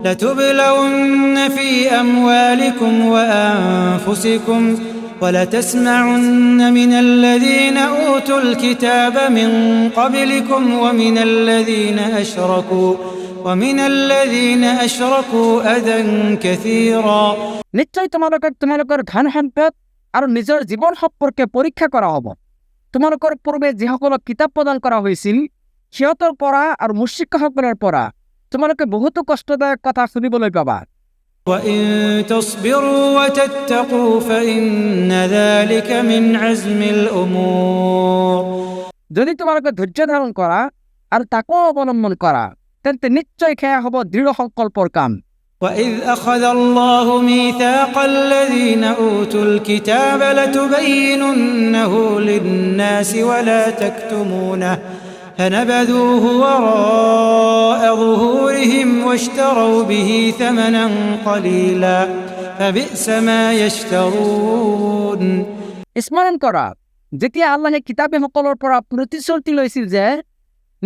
لتبلون في أموالكم وأنفسكم ولتسمعن من الذين أوتوا الكتاب من قبلكم ومن الذين أشركوا أذى كثيرا নিশ্চয় তোমালোকৰ ধন সম্পদ আৰু নিজৰ জীৱন সম্পৰ্কে পৰীক্ষা কৰা হ'ব। তোমালোকৰ পূৰ্বে যিসকলক কিতাপ প্ৰদান কৰা হৈছিল সিহঁতৰ পৰা আৰু মুশ্ৰিকসকলৰ পৰা তোমালোকে বহুতো কষ্টদায়ক কথা শুনিবলৈ পাবা। وإن تصبروا وتتقوا فإن ذلك من عزم الأمور যদি তোমালোকে ধৈৰ্য ধাৰণ কৰা আৰু তাকো অৱলম্বন কৰা তেন্তে নিশ্চয় সেয়া হ'ব দৃঢ় সংকল্পৰ কাম। وإذ أخذ الله ميثاق الذين أوتوا الكتاب لتبيننه للناس ولا تكتمونه فنبذوه وراء ظهورهم واشتروا به ثمنا قليلا فبئس ما يشترون স্মৰণ কৰা যেতিয়া আল্লাহে কিতাপী সকলৰ পৰা প্ৰতিশ্ৰুতি লৈছিল যে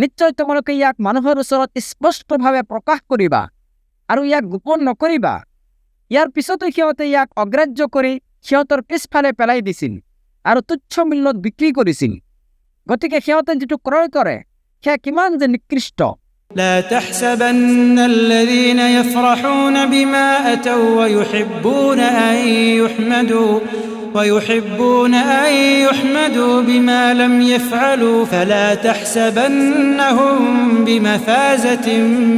নিশ্চয় তোমালোকে ইয়াক মানুহৰ ওচৰত স্পষ্টভাৱে প্ৰকাশ কৰিবা আৰু ইয়াক গোপন নকৰিবা। ইয়াৰ পিছতো সিহঁতে ইয়াক অগ্ৰাহ্য কৰি সিহঁতৰ পিছফালে পেলাই দিছিল আৰু তুচ্ছ মূল্যত বিক্ৰী কৰিছিল। গতিকে সিহঁতে যিটো ক্ৰয় কৰে সেয়া কিমান যে নিকৃষ্ট। لا تحسبن الذين يفرحون بما أتوا ويحبون أن يحمدوا بما لم يفعلوا فلا تحسبنهم بمفازة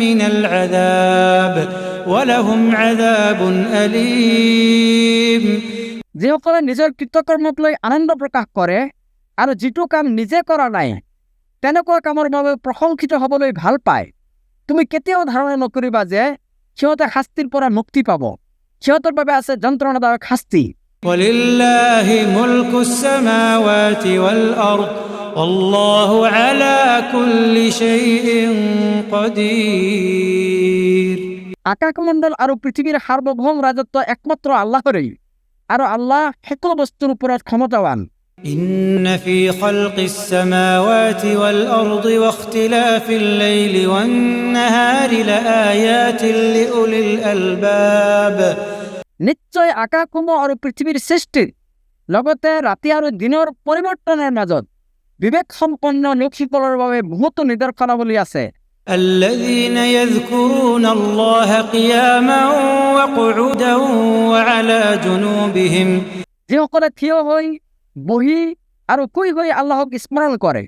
من العذاب ولهم عذاب أليم যিসকলে নিজৰ কৃতকৰ্মক লৈ আনন্দ প্ৰকাশ কৰে আৰু যিটো কাম নিজে কৰা নাই তেনেকুৱা কামৰ বাবে প্ৰশংসিত হ'বলৈ ভাল পায়, তুমি কেতিয়াও ধাৰণা নকৰিবা যে সিহঁতে শাস্তিৰ পৰা মুক্তি পাব। সিহঁতৰ বাবে আছে যন্ত্ৰণাদায়ক শাস্তি। ولله ملك السماوات والأرض والله على كل شيء قدير আকাশমণ্ডল আৰু পৃথিৱীৰ সাৰ্বভৌম ৰাজত্ব একমাত্ৰ আল্লাহৰেই আৰু আল্লাহ সকলো বস্তুৰ ওপৰত ক্ষমতাৱান। إن في خلق السماوات والأرض واختلاف الليل والنهار لآيات لأولي الألباب নিশ্চয় আকাশসমূহ আৰু পৃথিৱীৰ সৃষ্টিত লগতে ৰাতি আৰু দিনৰ পৰিৱৰ্তনৰ মাজত বিবেক সম্পন্ন লোকসকলৰ বাবে বহুতো নিদৰ্শনাৱলী আছে। الذين يذكرون الله قياما وقعودا وعلى جنوبهم যিসকলে থিয় হৈ বহি আৰু শুই হৈ আল্লাহক স্মৰণ কৰে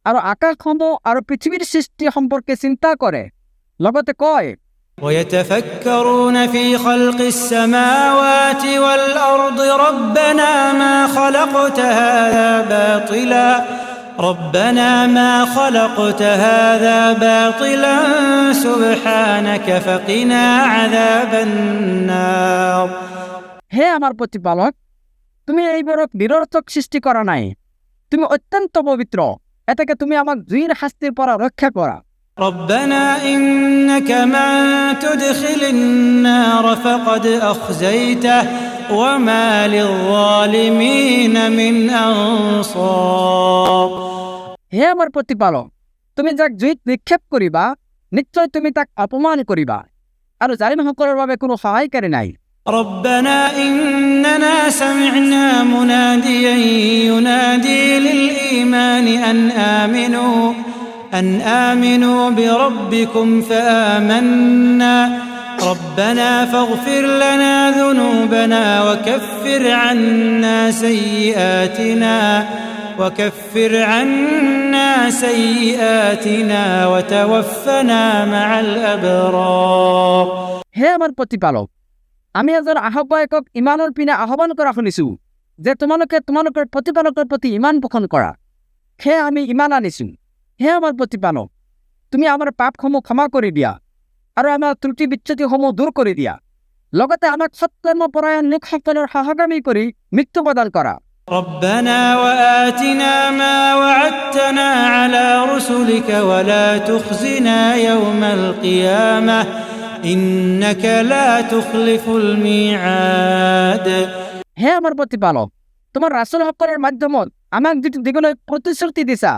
আৰু আকাশসমূহ আৰু পৃথিৱীৰ সৃষ্টি সম্পৰ্কে চিন্তা কৰে, লগতে কয় ويتفكرون في خلق السماوات والأرض ربنا ما خلقت هذا باطلا سبحانك فقنا عذاب النار হে আমাৰ প্ৰতিপালক, তুমি এইবোৰক নিৰৰ্থক সৃষ্টি কৰা নাই, তুমি অত্যন্ত পবিত্ৰ, এটাকে তুমি আমাক জুইৰ শাস্তিৰ পৰা ৰক্ষা কৰা। ربنا إنك من تدخل النار فقد أخزيته وما للظالمين من أنصار হে আমাৰ প্ৰতিপালক, তুমি যাক জুইত নিক্ষেপ কৰিবা নিশ্চয় তুমি তাক অপমান কৰিবা আৰু জালিমসকলৰ বাবে কোনো সহায়কাৰী নাই। ربنا إننا سمعنا مناديا ينادي للإيمان أن آمنوا بربكم فآمنا ربنا فاغفر لنا ذنوبنا وكفر عنا سيئاتنا وتوفنا مع الأبرار হে আমাৰ প্ৰতিপালক, আমি এজন আহ্বায়কক ইমানৰ পিনে আহ্বান কৰা শুনিছো যে তোমালোকৰ প্ৰতিপালকৰ প্ৰতি ইমান পোষণ কৰা। সেয়ে আমি ইমান আনিছো। হে আমাৰ প্ৰতিপালক, তুমি আমাৰ পাপসমূহ ক্ষমা কৰি দিয়া আৰু আমাৰ ত্ৰুটি বিচ্যুতিসমূহ দূৰ কৰি দিয়া, লগতে আমাক সৎকৰ্মপৰায়ণ লোকসকলৰ সহগামী কৰি মৃত্যু প্ৰদান কৰা। ربنا وآتنا ما وعدتنا على رسلك ولا تخزنا يوم القيامة إنك لا تخلف الميعاد হে আমাৰ প্ৰতিপালক, তোমাৰ ৰাসূলসকলৰ মাধ্যমত আমাক যিটো দিবলৈ প্ৰতিশ্ৰুতি দিছা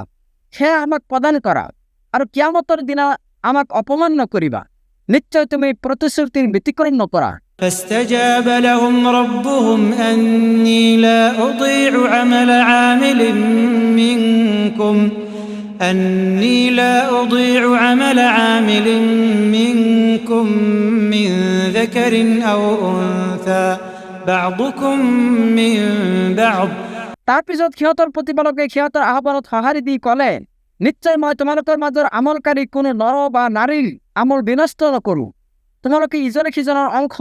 সেয়া আমাক প্ৰদান কৰা আৰু কিয়ামতৰ দিনা আমাক অপমান নকৰিবা। নিশ্চয় তুমি প্রতিশ্রুতির ব্যতিক্রম নকরা। فاستجاب لهم ربهم أني لا أضيع عمل عامل منكم من ذكر أو أنثى بعضكم من بعض। তাৰ পিছত সিহঁতৰ প্ৰতিপালকে সিহঁতৰ আহ্বানত সঁহাৰি দি ক'লে, নিশ্চয় মই তোমালোকৰ মাজৰ আমলকাৰী কোনো নৰ বা নাৰীৰ আমল বিনষ্ট নকৰো। তোমালোকে ইজনে সিজনৰ অংশ।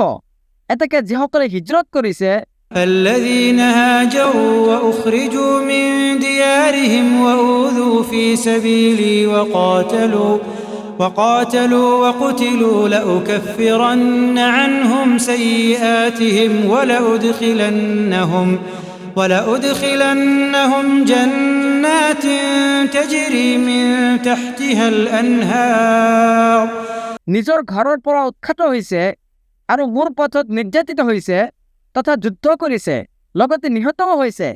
এতেকে যিসকলে হিজৰত কৰিছে, الذين هاجروا وأخرجوا من ديارهم وأوذوا في سبيلي وقاتلوا وقتلوا لأكفرن عنهم سيئاتهم ولأدخلنهم جنات تجري من تحتها الأنهار। নিজৰ ঘৰৰ পৰা উৎখাত হৈছে আৰু মোৰ পথত নিৰ্যাতিত হৈছে তথা যুদ্ধ কৰিছে, লগতে নিহতও হৈছে।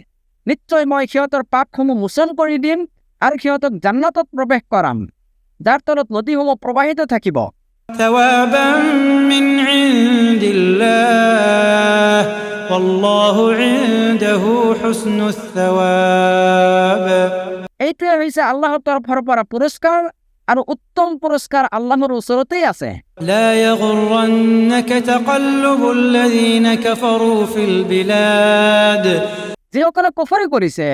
নিশ্চয় মই সিহঁতৰ পাপসমূহ মোচন কৰি দিম আৰু সিহঁতক জান্নাতত প্ৰৱেশ কৰাম, যাৰ তলত নদীসমূহ প্ৰবাহিত থাকিব। ثوابا من عند الله والله عنده حسن الثواب। এইটোৱে হৈছে আল্লাহৰ তৰফৰ পৰা পুৰস্কাৰ আৰু উত্তম পুৰস্কাৰ আল্লাহৰ ওচৰতেই আছে। لا يغرنك تقلب الذين كفروا في البلاد। যিসকলে কুফৰি কৰিছে,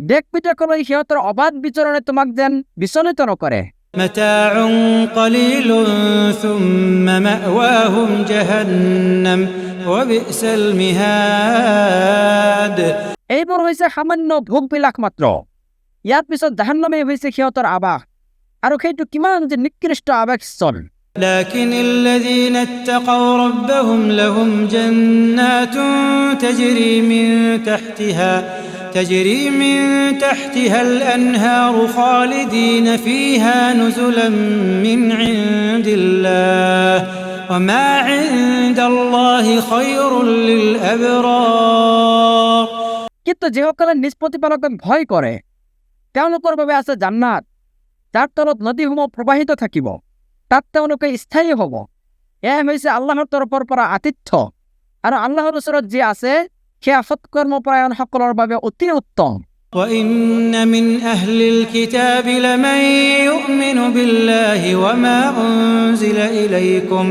দেশ বিদেশলৈ সিহঁতৰ অবাধ বিচৰণে তোমাক যেন বিচলিত নকৰে। متاع قليل ثم مأواهم جهنم وبئس المهاد। এইবোৰ হৈছে সামান্য ভোগ বিলাস মাত্ৰ। ইয়াৰ পিছত জাহান্নামে হৈছে সিহঁতৰ আবাস, আৰু সেইটো কিমান যে নিকৃষ্ট আবাসস্থল। لكن الذين اتقوا ربهم لهم جنات تجري من تحتها الأنهار خالدين فيها نزلا من عند الله وما عند الله خير للأبرار। কিন্তু যিসকলে নিজ প্ৰতিপালকক ভয় কৰে, তেওঁলোকৰ বাবে আছে জান্নাত, যাৰ তলত নদীসমূহ প্ৰবাহিত থাকিব, তাত তেওঁলোকে স্থায়ী হ'ব। এয়া হৈছে আল্লাহৰ তৰফৰ পৰা আতিথ্য, আৰু আল্লাহৰ ওচৰত যি আছে সেয়া সৎকৰ্মপৰায়ণসকলৰ বাবে অতি উত্তম। وإن من أهل الكتاب لمن يؤمن بالله وما أنزل إليكم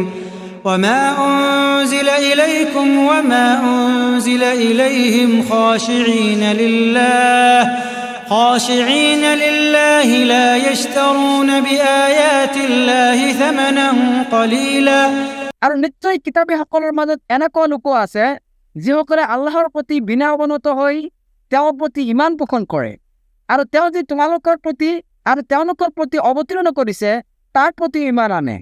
وما أنزل إليهم خاشعين لله لا يشترون بآيات الله ثمنا قليلا। আৰু নিশ্চয় কিতাপীসকলৰ মাজত এনেকুৱা লোক আছে যিসকলে আল্লাহৰ প্ৰতি বিনা অৱনত হৈ তেওঁৰ প্ৰতি ইমান পোষণ কৰে, আৰু তেওঁ যি তোমালোকৰ প্ৰতি আৰু তেওঁলোকৰ প্ৰতি অৱতীৰ্ণ কৰিছে তাৰ প্ৰতি ইমান আনে।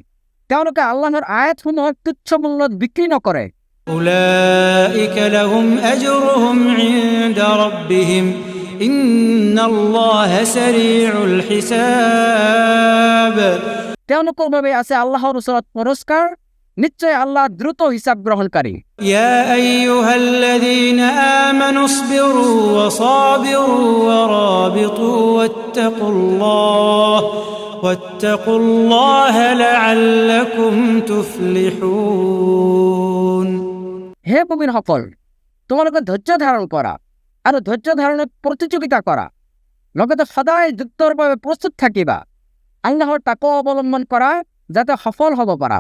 তেওঁলোকে আল্লাহৰ আয়াতসমূহক তুচ্ছ মূল্যত বিক্ৰী নকৰে। أولئك لهم أجرهم عند ربهم إن الله سريع الحساب। তেওঁলোকৰ বাবে আছে আল্লাহৰ ওচৰত পুৰস্কাৰ, নিশ্চয় আল্লাহ দ্ৰুত হিসাব গ্ৰহণকাৰী। يا أيها الذين آمنوا اصبروا وصابروا ورابطوا واتقوا الله لعلكم تفلحون। হে মুমিনসকল, তোমালোকে ধৈৰ্য ধাৰণ কৰা আৰু ধৈৰ্য ধাৰণত প্ৰতিযোগিতা কৰা, লগতে সদায় যুদ্ধৰ বাবে প্ৰস্তুত থাকিবা। আল্লাহৰ তাকৱা অৱলম্বন কৰা যাতে সফল হ'ব পাৰা।